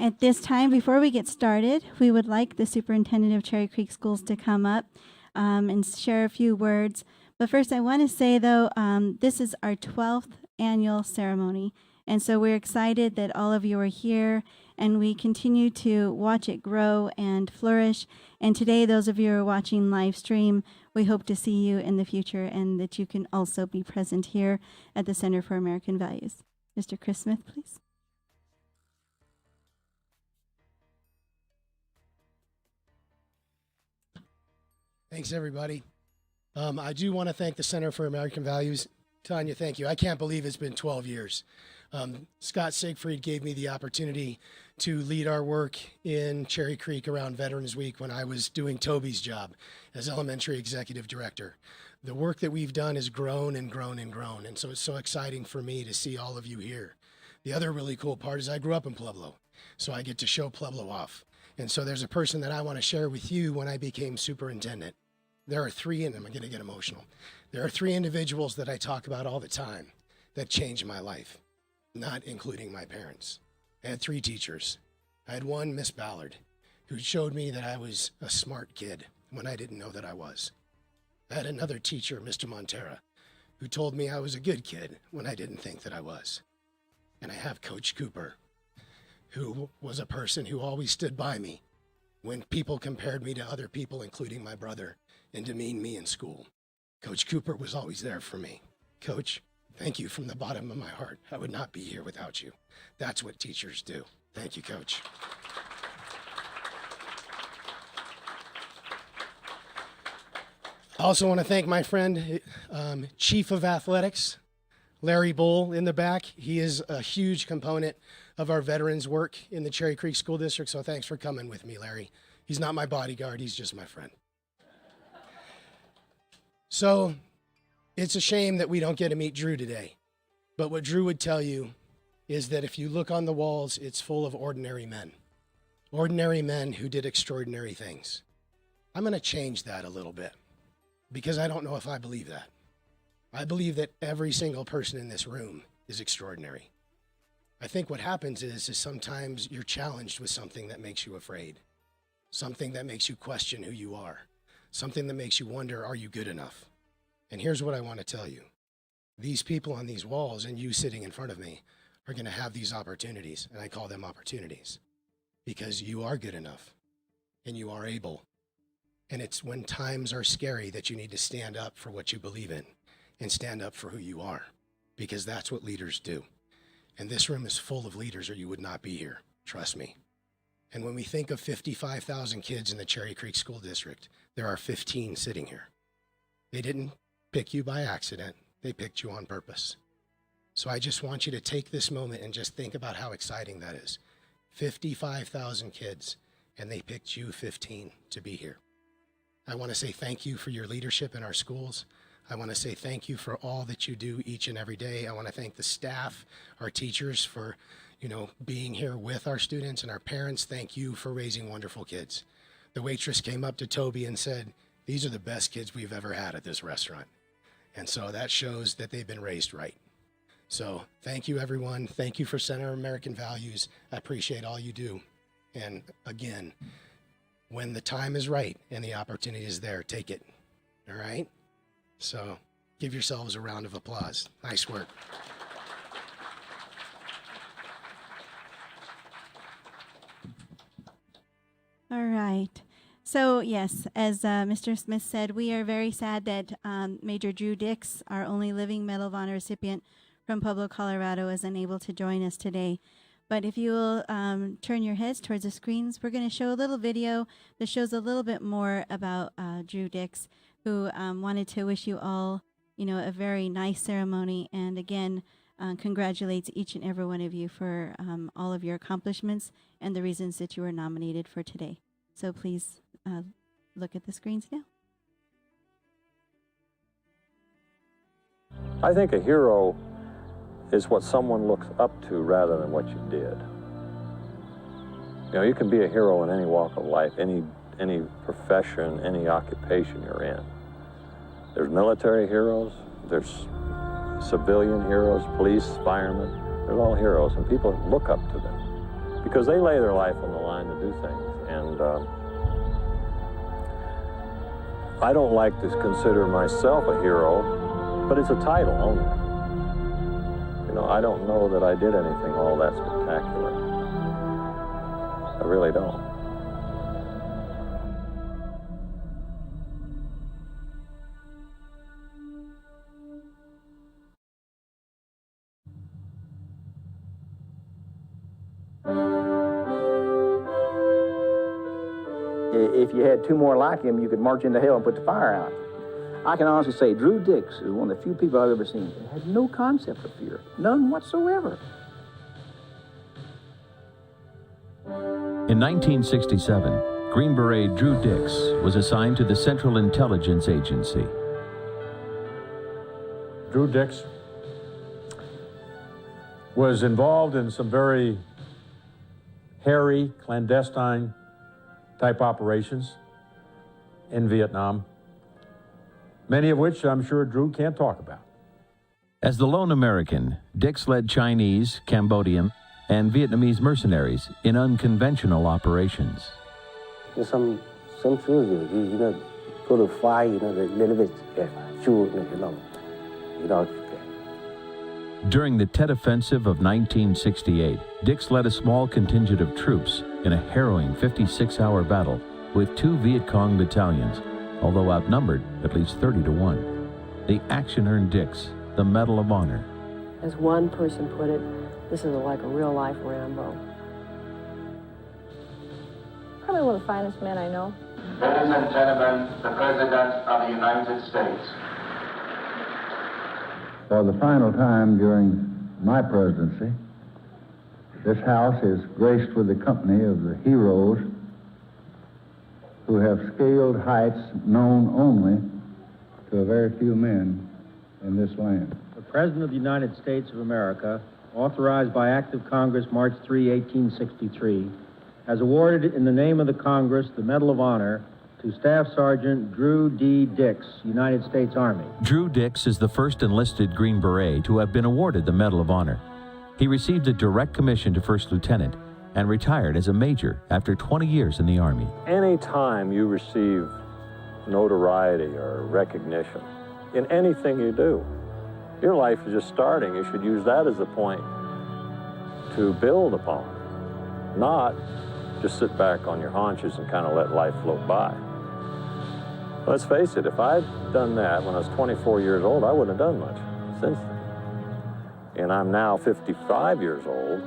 At this time, before we get started, we would like the superintendent of Cherry Creek Schools to come up and share a few words. But first, I want to say, though, this is our 12th annual ceremony. And so we're excited that all of you are here, and we continue to watch it grow and flourish. And today, those of you who are watching live stream, we hope to see you in the future and that you can also be present here at the Center for American Values. Mr. Chris Smith, please. Thanks, everybody. I do want to thank the Center for American Values. Tanya, thank you. I can't believe it's been 12 years. Scott Siegfried gave me the opportunity to lead our work in Cherry Creek around Veterans Week when I was doing Toby's job as elementary executive director. The work that we've done has grown and grown and grown, and so it's so exciting for me to see all of you here. The other really cool part is I grew up in Pueblo, so I get to show Pueblo off. And so there's a person that I want to share with you when I became superintendent. There are three, and I'm going to get emotional. There are three individuals that I talk about all the time that changed my life, not including my parents. I had three teachers. I had one, Miss Ballard, who showed me that I was a smart kid when I didn't know that I was. I had another teacher, Mr. Montera, who told me I was a good kid when I didn't think that I was. And I have Coach Cooper, who was a person who always stood by me when people compared me to other people, including my brother, and demeaned me in school. Coach Cooper was always there for me. Coach, thank you from the bottom of my heart. I would not be here without you. That's what teachers do. Thank you, Coach. I also want to thank my friend, Chief of Athletics, Larry Bull in the back. He is a huge component of our veterans work in the Cherry Creek School District, so thanks for coming with me, Larry. He's not my bodyguard, he's just my friend. So it's a shame that we don't get to meet Drew today. But what Drew would tell you is that if you look on the walls, it's full of ordinary men who did extraordinary things. I'm going to change that a little bit because I don't know if I believe that. I believe that every single person in this room is extraordinary. I think what happens is sometimes you're challenged with something that makes you afraid, something that makes you question who you are. Something that makes you wonder, are you good enough? And here's what I want to tell you. These people on these walls and you sitting in front of me are going to have these opportunities, and I call them opportunities, because you are good enough and you are able. And it's when times are scary that you need to stand up for what you believe in and stand up for who you are, because that's what leaders do. And this room is full of leaders or you would not be here, trust me. And when we think of 55,000 kids in the Cherry Creek School District, there are 15 sitting here. They didn't pick you by accident. They picked you on purpose. So I just want you to take this moment and just think about how exciting that is. 55,000 kids, and they picked you 15 to be here. I want to say thank you for your leadership in our schools. I want to say thank you for all that you do each and every day. I want to thank the staff, our teachers for being here with our students, and our parents. Thank you for raising wonderful kids. The waitress came up to Toby and said, these are the best kids we've ever had at this restaurant. And so that shows that they've been raised right. So thank you, everyone. Thank you for Center for American Values. I appreciate all you do. And again, when the time is right and the opportunity is there, take it. All right? So give yourselves a round of applause. Nice work. All right. So, yes, as Mr. Smith said, we are very sad that Major Drew Dix, our only living Medal of Honor recipient from Pueblo, Colorado, is unable to join us today. But if you will turn your heads towards the screens, we're going to show a little video that shows a little bit more about Drew Dix, who wanted to wish you all, a very nice ceremony. And again, congratulates each and every one of you for all of your accomplishments and the reasons that you were nominated for today. So please look at the screens now. I think a hero is what someone looks up to rather than what you did. You can be a hero in any walk of life, any profession, any occupation you're in. There's military heroes, there's civilian heroes, police, firemen. They're all heroes, and people look up to them. because they lay their life on the line to do things. And I don't like to consider myself a hero, but it's a title only. You know, I don't know that I did anything all that spectacular. I really don't. If you had two more like him, you could march into hell and put the fire out. I can honestly say Drew Dix is one of the few people I've ever seen that had no concept of fear, none whatsoever. In 1967, Green Beret Drew Dix was assigned to the Central Intelligence Agency. Drew Dix was involved in some very hairy, clandestine type operations in Vietnam, many of which I'm sure Drew can't talk about. As the lone American, Dix led Chinese, Cambodian, and Vietnamese mercenaries in unconventional operations. Some soldiers, go to fight, they little bit shoot, During the Tet Offensive of 1968, Dix led a small contingent of troops in a harrowing 56-hour battle with 2 Viet Cong battalions, although outnumbered at least 30-1. The action earned Dix the Medal of Honor. As one person put it, this is like a real-life Rambo. Probably one of the finest men I know. Ladies and gentlemen, the President of the United States. For the final time during my presidency, this House is graced with the company of the heroes who have scaled heights known only to a very few men in this land. The President of the United States of America, authorized by Act of Congress March 3, 1863, has awarded in the name of the Congress the Medal of Honor to Staff Sergeant Drew D. Dix, United States Army. Drew Dix is the first enlisted Green Beret to have been awarded the Medal of Honor. He received a direct commission to first lieutenant and retired as a major after 20 years in the Army. Any time you receive notoriety or recognition in anything you do, your life is just starting. You should use that as a point to build upon, not just sit back on your haunches and kind of let life float by. Let's face it, if I'd done that when I was 24 years old, I wouldn't have done much since then. And I'm now 55 years old,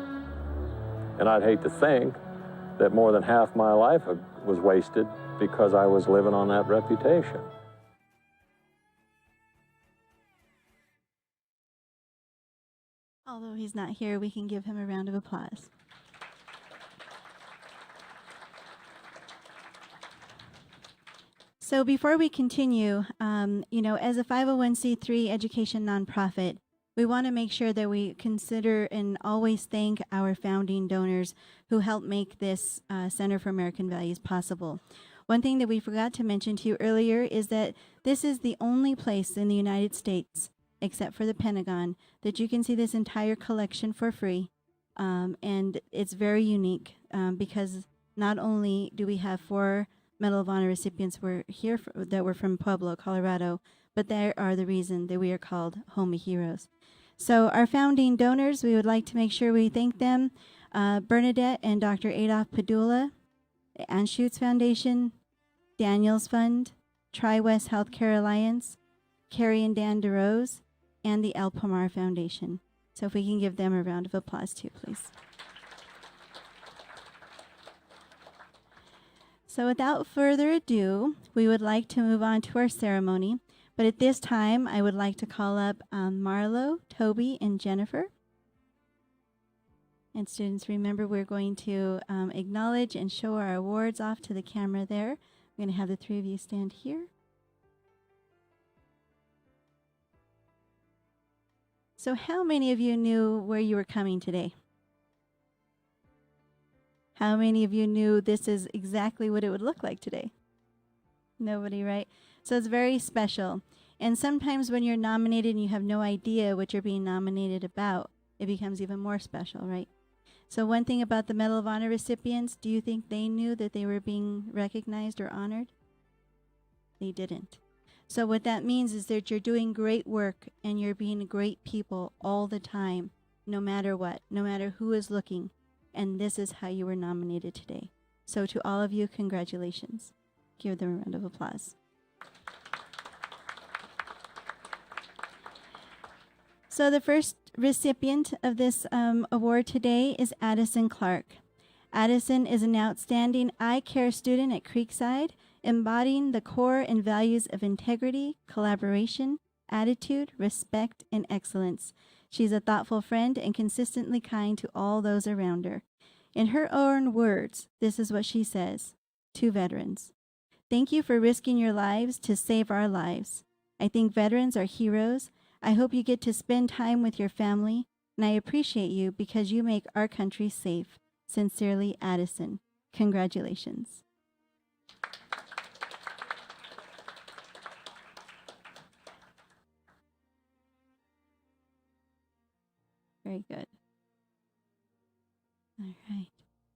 and I'd hate to think that more than half my life was wasted because I was living on that reputation. Although he's not here, we can give him a round of applause. So before we continue, as a 501c3 education nonprofit, we want to make sure that we consider and always thank our founding donors who helped make this Center for American Values possible. One thing that we forgot to mention to you earlier is that this is the only place in the United States, except for the Pentagon, that you can see this entire collection for free. And it's very unique because not only do we have 4 Medal of Honor recipients that were from Pueblo, Colorado, but there are the reason that we are called Homie Heroes. So our founding donors, we would like to make sure we thank them. Bernadette and Dr. Adolph Padula, the Anschutz Foundation, Daniels Fund, Tri-West Healthcare Alliance, Carrie and Dan DeRose, and the El Pomar Foundation. So if we can give them a round of applause too, please. So without further ado, we would like to move on to our ceremony. But at this time, I would like to call up Marlo, Toby, and Jennifer. And students, remember we're going to acknowledge and show our awards off to the camera there. We're going to have the 3 of you stand here. So how many of you knew where you were coming today? How many of you knew this is exactly what it would look like today? Nobody, right? So it's very special. And sometimes when you're nominated and you have no idea what you're being nominated about, it becomes even more special, right? So one thing about the Medal of Honor recipients, do you think they knew that they were being recognized or honored? They didn't. So what that means is that you're doing great work and you're being great people all the time, no matter what, no matter who is looking. And this is how you were nominated today. So to all of you, congratulations. Give them a round of applause. So the first recipient of this award today is Addison Clark. Addison is an outstanding eye care student at Creekside, embodying the core and values of integrity, collaboration, attitude, respect, and excellence. She's a thoughtful friend and consistently kind to all those around her. In her own words, this is what she says to veterans. Thank you for risking your lives to save our lives. I think veterans are heroes. I hope you get to spend time with your family, and I appreciate you because you make our country safe. Sincerely, Addison. Congratulations. Very good. All right.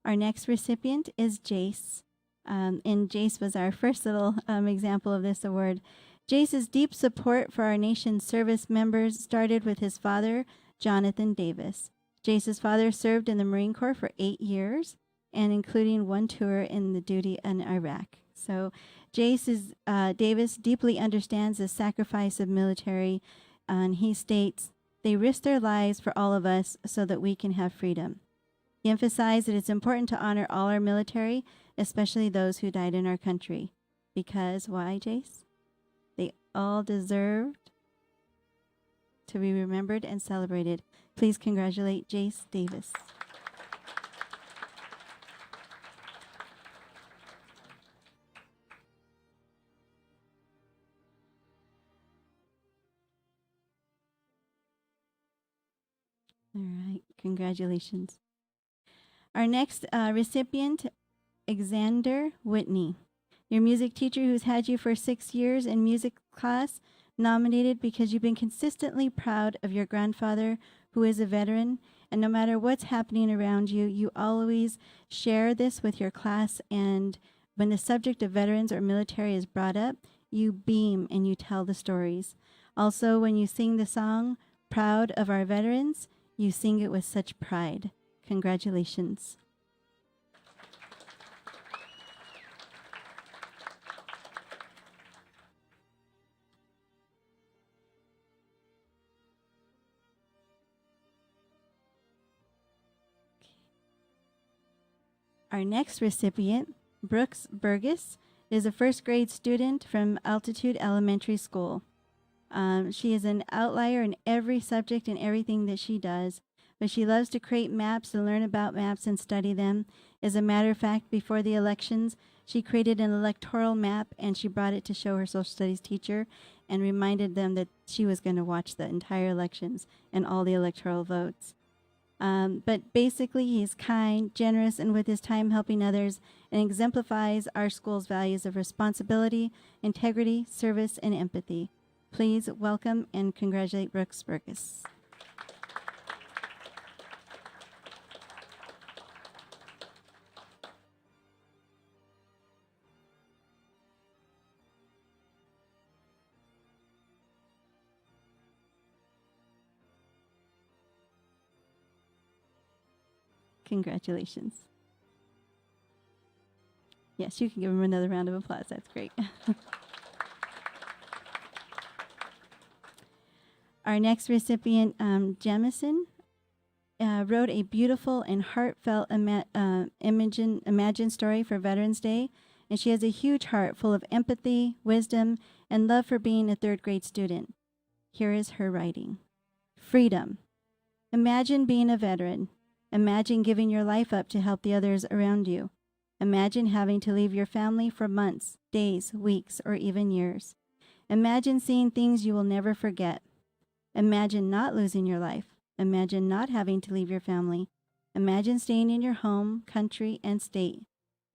Our next recipient is Jace. And Jace was our first little example of this award. Jace's deep support for our nation's service members started with his father, Jonathan Davis. Jace's father served in the Marine Corps for 8 years, and including one tour in the duty in Iraq. So Davis deeply understands the sacrifice of military, and he states, they risk their lives for all of us so that we can have freedom. He emphasized that it's important to honor all our military, especially those who died in our country. Because why, Jace? They all deserved to be remembered and celebrated. Please congratulate Jace Davis. All right, congratulations. Our next recipient, Xander Whitney. Your music teacher who's had you for 6 years in music class, nominated because you've been consistently proud of your grandfather who is a veteran, and no matter what's happening around you, you always share this with your class, and when the subject of veterans or military is brought up, you beam and you tell the stories. Also, when you sing the song, Proud of Our Veterans, you sing it with such pride. Congratulations. Our next recipient, Brooks Burgess, is a first grade student from Altitude Elementary School. She is an outlier in every subject and everything that she does, but she loves to create maps and learn about maps and study them. As a matter of fact, before the elections, she created an electoral map and she brought it to show her social studies teacher and reminded them that she was going to watch the entire elections and all the electoral votes. But basically, he's kind, generous, and with his time helping others, and exemplifies our school's values of responsibility, integrity, service, and empathy. Please welcome and congratulate Brooks Burgess. Congratulations. Yes, you can give him another round of applause. That's great. Our next recipient, Jemison, wrote a beautiful and heartfelt imagine story for Veterans Day, and she has a huge heart full of empathy, wisdom, and love for being a third grade student. Here is her writing. Freedom. Imagine being a veteran. Imagine giving your life up to help the others around you. Imagine having to leave your family for months, days, weeks, or even years. Imagine seeing things you will never forget. Imagine not losing your life. Imagine not having to leave your family. Imagine staying in your home, country, and state.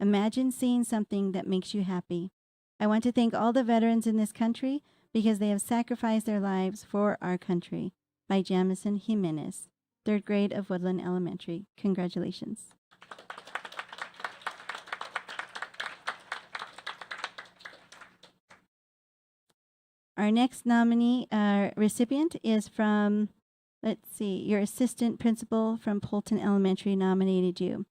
Imagine seeing something that makes you happy. I want to thank all the veterans in this country because they have sacrificed their lives for our country. By Jamison Jimenez. third grade of Woodland Elementary. Congratulations. Our next nominee recipient is from, let's see, your assistant principal from Polton Elementary nominated you.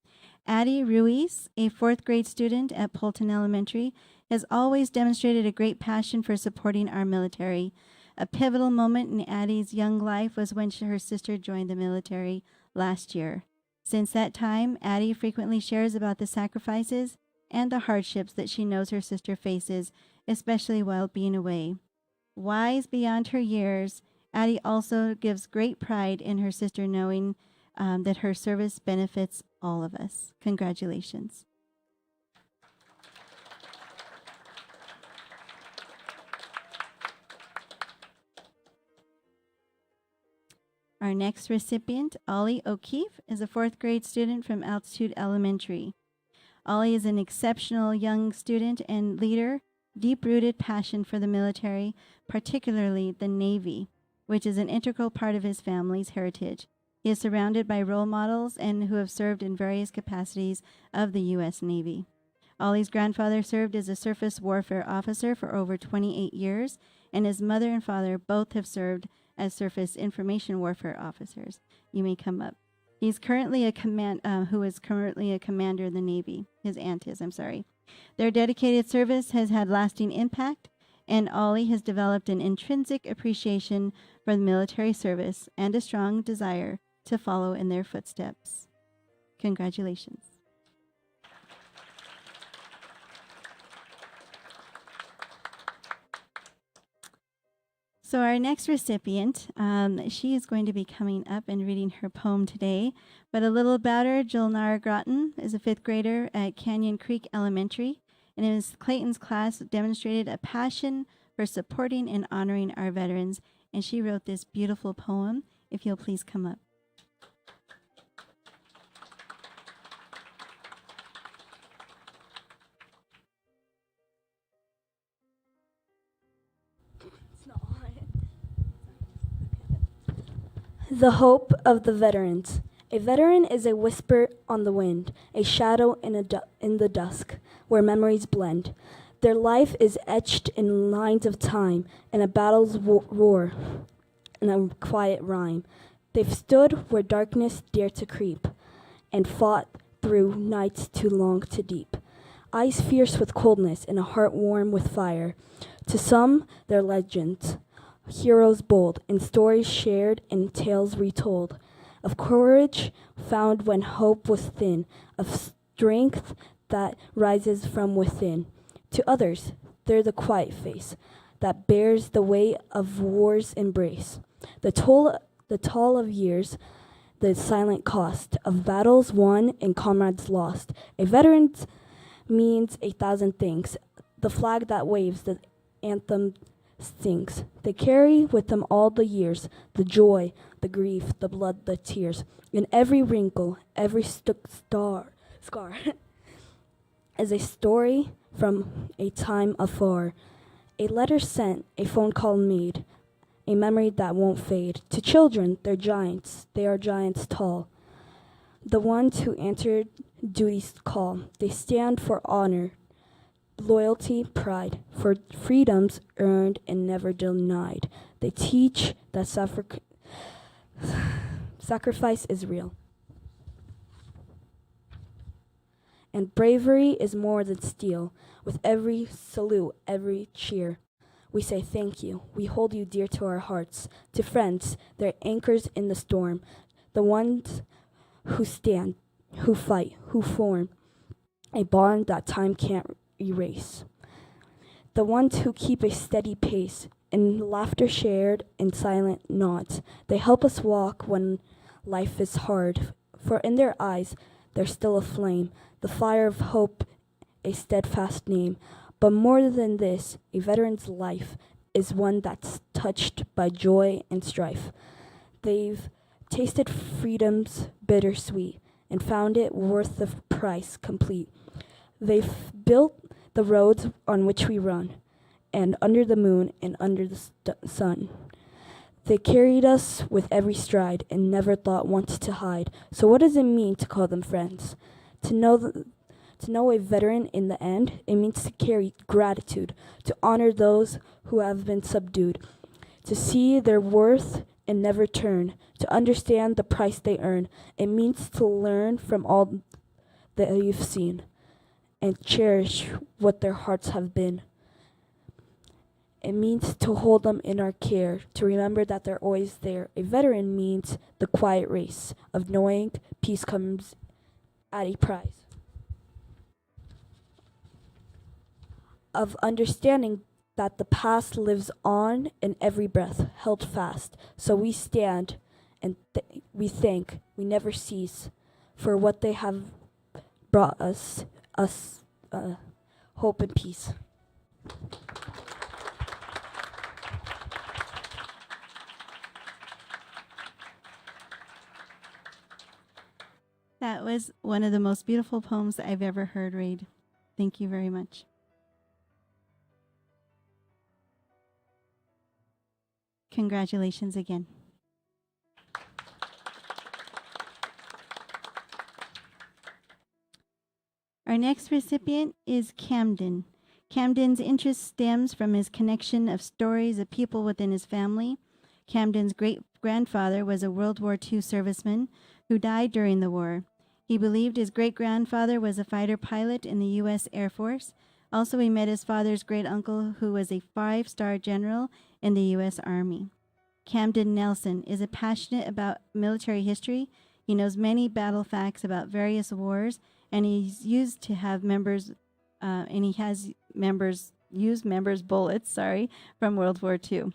Addie Ruiz, a fourth grade student at Polton Elementary, has always demonstrated a great passion for supporting our military. A pivotal moment in Addie's young life was when her sister joined the military last year. Since that time, Addie frequently shares about the sacrifices and the hardships that she knows her sister faces, especially while being away. Wise beyond her years, Addie also gives great pride in her sister knowing that her service benefits all of us. Congratulations. Our next recipient, Ollie O'Keefe, is a fourth grade student from Altitude Elementary. Ollie is an exceptional young student and leader, deep-rooted passion for the military, particularly the Navy, which is an integral part of his family's heritage. He is surrounded by role models and who have served in various capacities of the U.S. Navy. Ollie's grandfather served as a surface warfare officer for over 28 years, and his mother and father both have served as surface information warfare officers. You may come up. He's currently who is currently a commander in the Navy. His aunt is, I'm sorry. Their dedicated service has had lasting impact, and Ollie has developed an intrinsic appreciation for the military service and a strong desire to follow in their footsteps. Congratulations. So our next recipient, she is going to be coming up and reading her poem today. But a little about her, Julnar Groton is a fifth grader at Canyon Creek Elementary, and in Clayton's class demonstrated a passion for supporting and honoring our veterans, and she wrote this beautiful poem. If you'll please come up. The hope of the veterans. A veteran is a whisper on the wind, a shadow in the dusk, where memories blend. Their life is etched in lines of time, in a battle's roar, in a quiet rhyme. They've stood where darkness dared to creep, and fought through nights too long to deep. Eyes fierce with coldness, and a heart warm with fire. To some, they're legends. Heroes bold, in stories shared and tales retold, of courage found when hope was thin, of strength that rises from within. To others, they're the quiet face that bears the weight of war's embrace, the toll of years, the silent cost of battles won and comrades lost. A veteran means 1,000 things, the flag that waves, the anthem sings. They carry with them all the years, the joy, the grief, the blood, the tears. In every wrinkle, every scar is a story from a time afar. A letter sent, a phone call made, a memory that won't fade. To children, they're giants. They are giants tall. The ones who answered duty's call. They stand for honor, loyalty, pride, for freedoms earned and never denied. They teach that sacrifice is real. And bravery is more than steel. With every salute, every cheer, we say thank you. We hold you dear to our hearts. To friends, they're anchors in the storm. The ones who stand, who fight, who form a bond that time can't erase. The ones who keep a steady pace, in laughter shared, in silent nods. They help us walk when life is hard, for in their eyes there's still a flame, the fire of hope, a steadfast name. But more than this, a veteran's life is one that's touched by joy and strife. They've tasted freedom's bittersweet and found it worth the price complete. They've built the roads on which we run, and under the moon and under the sun. They carried us with every stride and never thought once to hide. So what does it mean to call them friends? To know a veteran in the end, it means to carry gratitude, to honor those who have been subdued, to see their worth and never turn, to understand the price they earn. It means to learn from all that you've seen and cherish what their hearts have been. It means to hold them in our care, to remember that they're always there. A veteran means the quiet race of knowing peace comes at a price, of understanding that the past lives on in every breath, held fast. So we stand and we thank, we never cease for what they have brought us hope and peace. That was one of the most beautiful poems I've ever heard read. Thank you very much. Congratulations again. Our next recipient is Camden. Camden's interest stems from his connection of stories of people within his family. Camden's great-grandfather was a World War II serviceman who died during the war. He believed his great-grandfather was a fighter pilot in the U.S. Air Force. Also, he met his father's great-uncle, who was a 5-star general in the U.S. Army. Camden Nelson is passionate about military history. He knows many battle facts about various wars, and he's used to have members, used members' bullets, from World War II.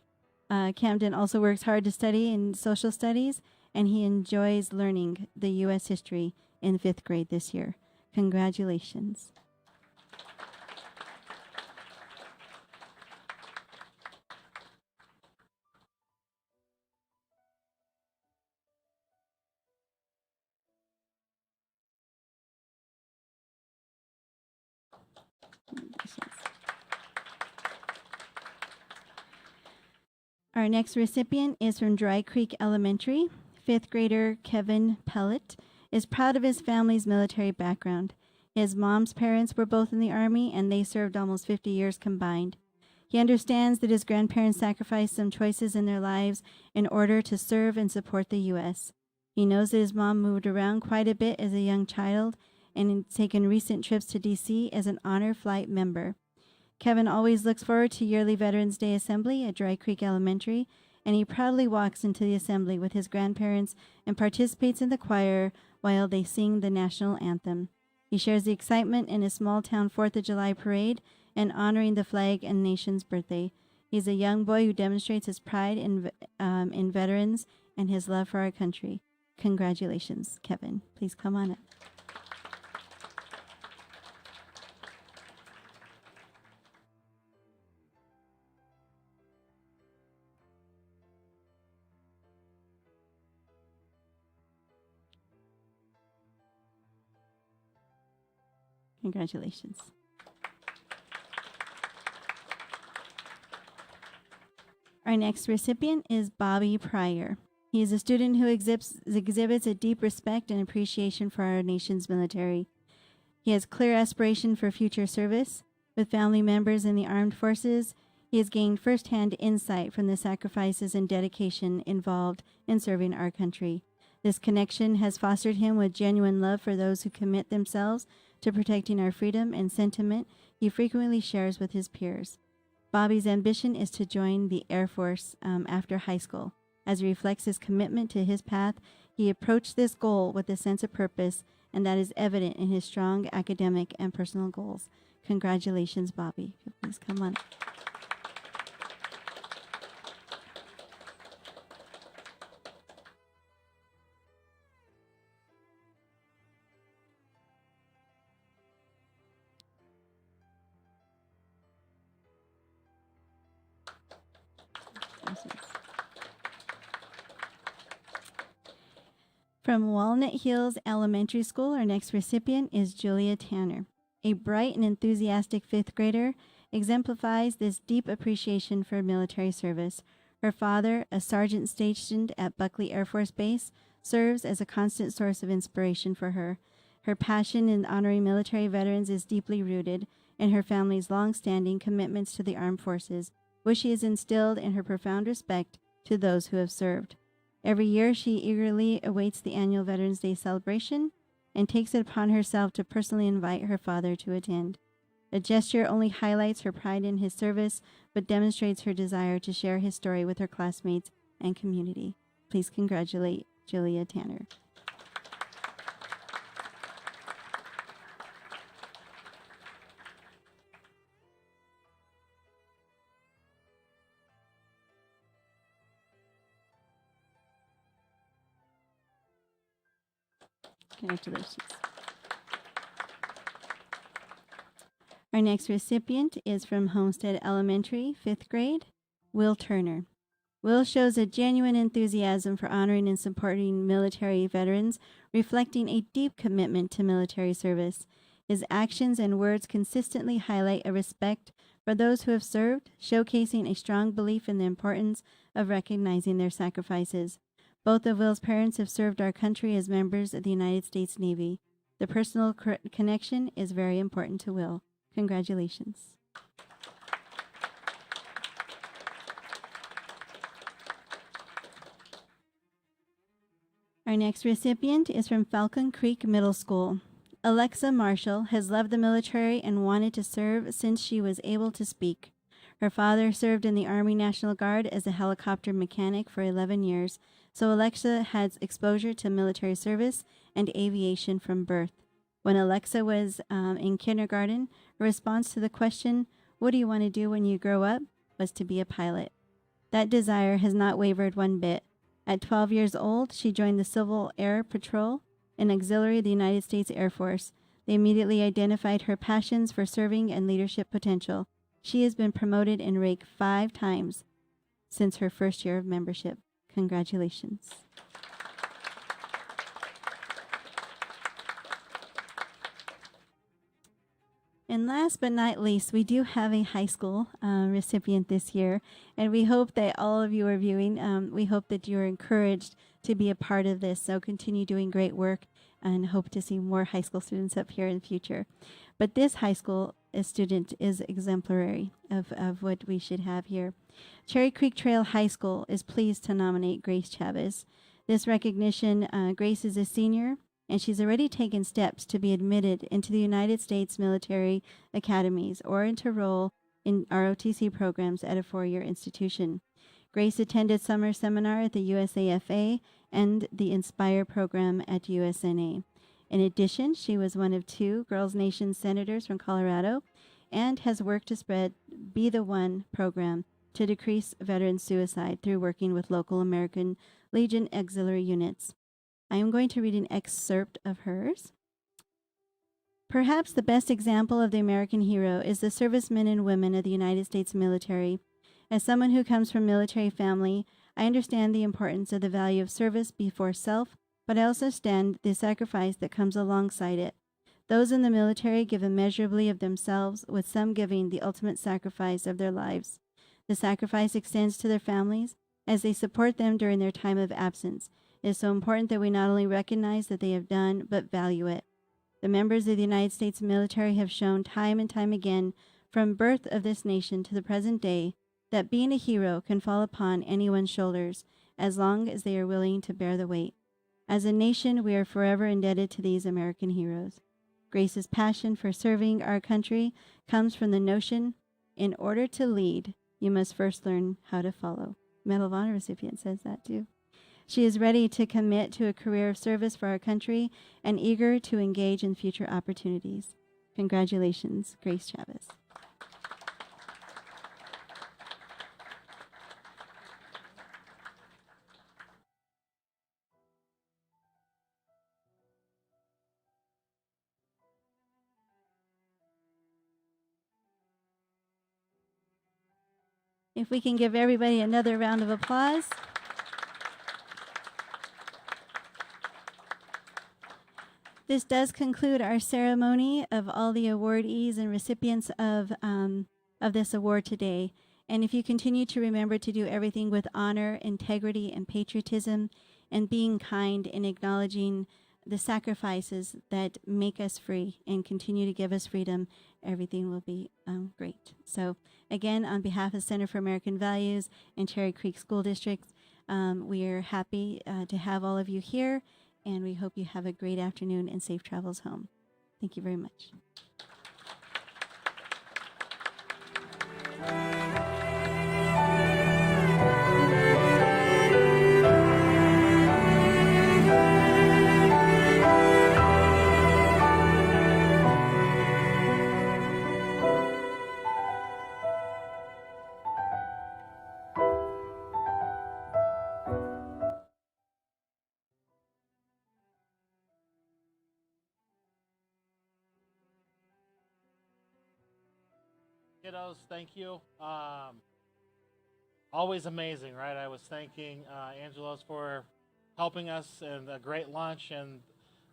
Camden also works hard to study in social studies, and he enjoys learning the U.S. history in 5th grade this year. Congratulations. Our next recipient is from Dry Creek Elementary. 5th grader Kevin Pellet is proud of his family's military background. His mom's parents were both in the Army, and they served almost 50 years combined. He understands that his grandparents sacrificed some choices in their lives in order to serve and support the U.S. He knows that his mom moved around quite a bit as a young child and had taken recent trips to D.C. as an honor flight member. Kevin always looks forward to yearly Veterans Day Assembly at Dry Creek Elementary, and he proudly walks into the assembly with his grandparents and participates in the choir while they sing the national anthem. He shares the excitement in a small-town 4th of July parade and honoring the flag and nation's birthday. He's a young boy who demonstrates his pride in veterans and his love for our country. Congratulations, Kevin. Please come on up. Congratulations. Our next recipient is Bobby Pryor. He is a student who exhibits a deep respect and appreciation for our nation's military. He has clear aspiration for future service. With family members in the armed forces, he has gained firsthand insight from the sacrifices and dedication involved in serving our country. This connection has fostered him with genuine love for those who commit themselves to protecting our freedom and sentiment he frequently shares with his peers. Bobby's ambition is to join the Air Force after high school. As he reflects his commitment to his path, he approached this goal with a sense of purpose, and that is evident in his strong academic and personal goals. Congratulations, Bobby. Please come on. From Walnut Hills Elementary School, our next recipient is Julia Tanner. A bright and enthusiastic 5th grader, exemplifies this deep appreciation for military service. Her father, a sergeant stationed at Buckley Air Force Base, serves as a constant source of inspiration for her. Her passion in honoring military veterans is deeply rooted in her family's long-standing commitments to the armed forces, which she has instilled in her profound respect to those who have served. Every year, she eagerly awaits the annual Veterans Day celebration and takes it upon herself to personally invite her father to attend. The gesture only highlights her pride in his service, but demonstrates her desire to share his story with her classmates and community. Please congratulate Julia Tanner. Congratulations. Our next recipient is from Homestead Elementary, 5th grade, Will Turner. Will shows a genuine enthusiasm for honoring and supporting military veterans, reflecting a deep commitment to military service. His actions and words consistently highlight a respect for those who have served, showcasing a strong belief in the importance of recognizing their sacrifices. Both of Will's parents have served our country as members of the United States Navy. The personal connection is very important to Will. Congratulations. Our next recipient is from Falcon Creek Middle School. Alexa Marshall has loved the military and wanted to serve since she was able to speak. Her father served in the Army National Guard as a helicopter mechanic for 11 years, so Alexa has exposure to military service and aviation from birth. When Alexa was in kindergarten, her response to the question, "What do you want to do when you grow up?" was to be a pilot. That desire has not wavered one bit. At 12 years old, she joined the Civil Air Patrol, an auxiliary of the United States Air Force. They immediately identified her passions for serving and leadership potential. She has been promoted in rank 5 times since her first year of membership. Congratulations. And last but not least, we do have a high school recipient this year, and we hope that all of you are viewing. We hope that you're encouraged to be a part of this, so continue doing great work and hope to see more high school students up here in the future. But this high school student is exemplary of what we should have here. Cherry Creek Trail High School is pleased to nominate Grace Chavez. This recognition, Grace is a senior, and she's already taken steps to be admitted into the United States military academies or to enroll in ROTC programs at a 4-year institution. Grace attended summer seminar at the USAFA and the Inspire program at USNA. In addition, she was one of 2 Girls Nation senators from Colorado and has worked to spread Be the One program to decrease veteran suicide through working with local American Legion auxiliary units. I am going to read an excerpt of hers. Perhaps the best example of the American hero is the servicemen and women of the United States military. As someone who comes from a military family, I understand the importance of the value of service before self, but I also understand the sacrifice that comes alongside it. Those in the military give immeasurably of themselves, with some giving the ultimate sacrifice of their lives. The sacrifice extends to their families as they support them during their time of absence. It is so important that we not only recognize that they have done, but value it. The members of the United States military have shown time and time again, from birth of this nation to the present day, that being a hero can fall upon anyone's shoulders, as long as they are willing to bear the weight. As a nation, we are forever indebted to these American heroes. Grace's passion for serving our country comes from the notion, in order to lead, you must first learn how to follow. Medal of Honor recipient says that too. She is ready to commit to a career of service for our country and eager to engage in future opportunities. Congratulations, Grace Chavez. If we can give everybody another round of applause. This does conclude our ceremony of all the awardees and recipients of this award today. And if you continue to remember to do everything with honor, integrity, and patriotism, and being kind and acknowledging the sacrifices that make us free and continue to give us freedom, everything will be great. So again, on behalf of Center for American Values and Cherry Creek School District, we are happy to have all of you here, and we hope you have a great afternoon and safe travels home. Thank you very much. Kiddos, thank you. Always amazing, right? I was thanking Angelos for helping us and a great lunch, and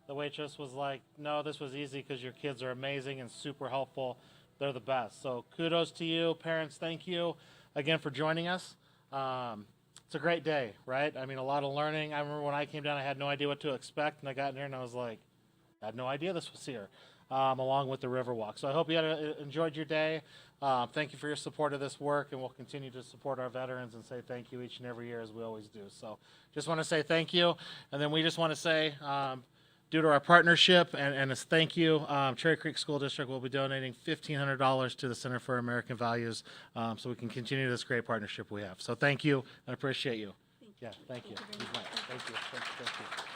the waitress was like, no, this was easy because your kids are amazing and super helpful. They're the best. So kudos to you. Parents, thank you again for joining us. It's a great day, right? I mean, a lot of learning. I remember when I came down, I had no idea what to expect, and I got in there and I was like, I had no idea this was here. Along with the Riverwalk. So I hope you enjoyed your day. Thank you for your support of this work, and we'll continue to support our veterans and say thank you each and every year as we always do. So just want to say thank you, and then we just want to say, due to our partnership and as thank you, Cherry Creek School District will be donating $1,500 to the Center for American Values so we can continue this great partnership we have. So thank you, and I appreciate you. Thank you. Thank you very much. Thank you. Thank you.